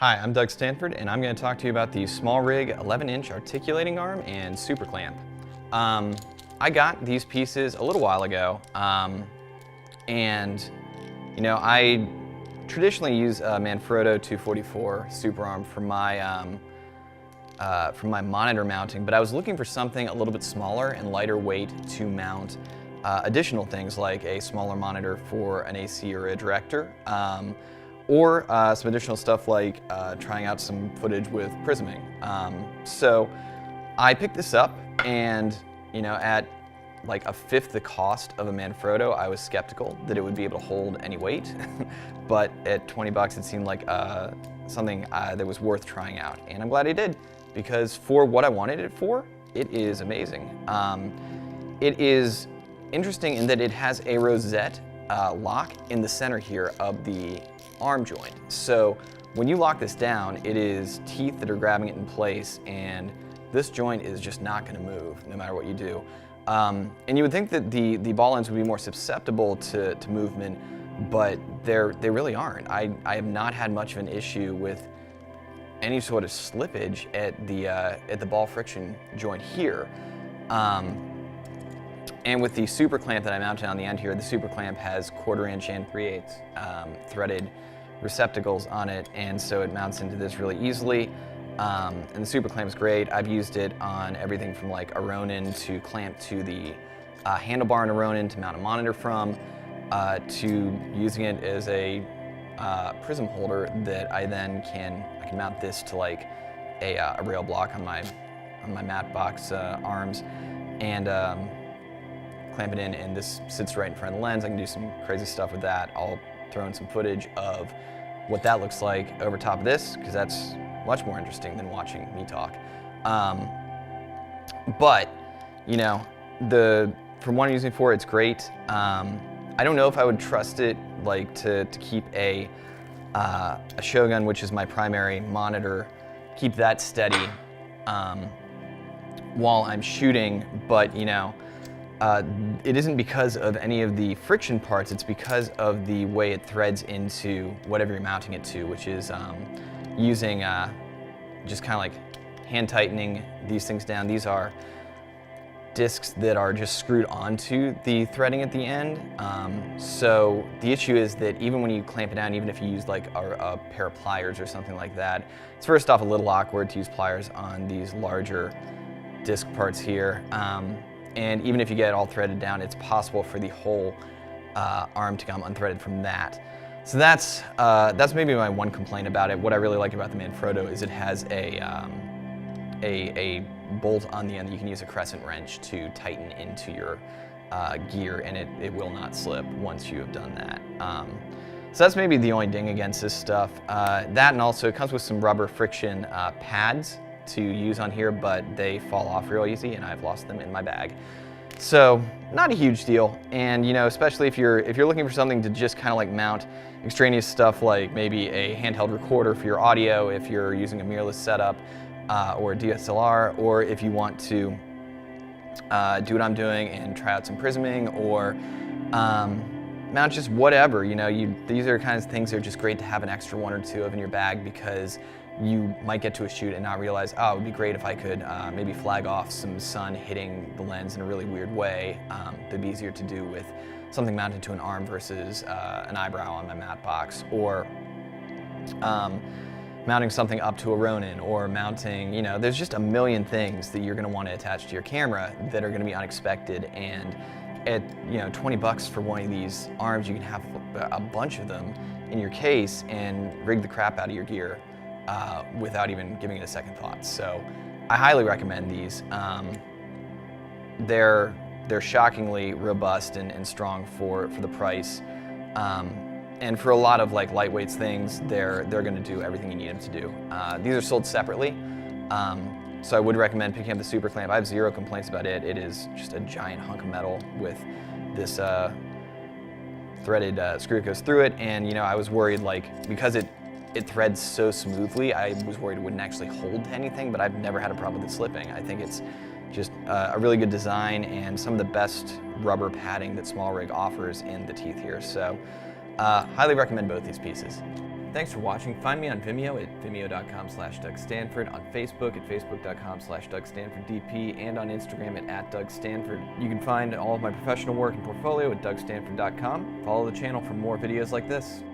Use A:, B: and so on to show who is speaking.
A: Hi, I'm Doug Stanford, and I'm going to talk to you about the SmallRig 11-inch articulating arm and super clamp. I got these pieces a little while ago, and I traditionally use a Manfrotto 244 super arm for my monitor mounting, but I was looking for something a little bit smaller and lighter weight to mount additional things like a smaller monitor for an AC or a director. Or some additional stuff like trying out some footage with Prisming. So I picked this up, and at like a fifth the cost of a Manfrotto, I was skeptical that it would be able to hold any weight. But at 20 bucks, it seemed like something that was worth trying out, and I'm glad I did, because for what I wanted it for, it is amazing. It is interesting in that it has a rosette lock in the center here of the arm joint. So when you lock this down, it is teeth that are grabbing it in place, and this joint is just not going to move no matter what you do. And you would think that the ball ends would be more susceptible to movement, but they really aren't. I have not had much of an issue with any sort of slippage at the ball friction joint here. And with the super clamp that I mounted on the end here, the super clamp has 1/4 inch and 3/8 threaded receptacles on it, and so it mounts into this really easily. And the super clamp is great. I've used it on everything from like a Ronin to clamp to the handlebar in a Ronin to mount a monitor from, to using it as a prism holder that I can mount this to like a rail block on my mat box arms, and clamp it in, and this sits right in front of the lens. I can do some crazy stuff with that. I'll throw in some footage of what that looks like over top of this, because that's much more interesting than watching me talk. But from what I'm using it for, it's great. I don't know if I would trust it like to keep a Shogun, which is my primary monitor, keep that steady while I'm shooting, but it isn't because of any of the friction parts, it's because of the way it threads into whatever you're mounting it to, which is using just kind of like hand tightening these things down. These are discs that are just screwed onto the threading at the end. So the issue is that even when you clamp it down, even if you use like a pair of pliers or something like that, it's first off a little awkward to use pliers on these larger disc parts here. And even if you get it all threaded down, it's possible for the whole arm to come unthreaded from that. So that's maybe my one complaint about it. What I really like about the Manfrotto is it has a bolt on the end that you can use a crescent wrench to tighten into your gear, and it will not slip once you have done that. So that's maybe the only ding against this stuff. That, and also it comes with some rubber friction pads to use on here, but they fall off real easy, and I've lost them in my bag. So not a huge deal, and especially if you're looking for something to just kind of like mount extraneous stuff, like maybe a handheld recorder for your audio if you're using a mirrorless setup, or a DSLR, or if you want to do what I'm doing and try out some prisming, or mount just whatever. These are kinds of things that are just great to have an extra one or two of in your bag, because you might get to a shoot and not realize, oh, it would be great if I could maybe flag off some sun hitting the lens in a really weird way. That'd be easier to do with something mounted to an arm versus an eyebrow on my matte box, or mounting something up to a Ronin, or mounting, there's just a million things that you're going to want to attach to your camera that are going to be unexpected. And at 20 bucks for one of these arms, you can have a bunch of them in your case and rig the crap out of your gear without even giving it a second thought. So I highly recommend these. They're shockingly robust and strong for the price. And for a lot of like lightweight things, they're going to do everything you need them to do. These are sold separately, so I would recommend picking up the super clamp. I have zero complaints about it. It is just a giant hunk of metal with this threaded screw that goes through it, and I was worried, like, because it threads so smoothly, I was worried it wouldn't actually hold to anything, but I've never had a problem with it slipping. I think it's just a really good design and some of the best rubber padding that SmallRig offers in the teeth here. So highly recommend both these pieces. Thanks for watching. Find me on Vimeo at vimeo.com/DougStanford, on Facebook at facebook.com/DougStanfordDP, and on Instagram at @DougStanford. You can find all of my professional work and portfolio at DougStanford.com. Follow the channel for more videos like this.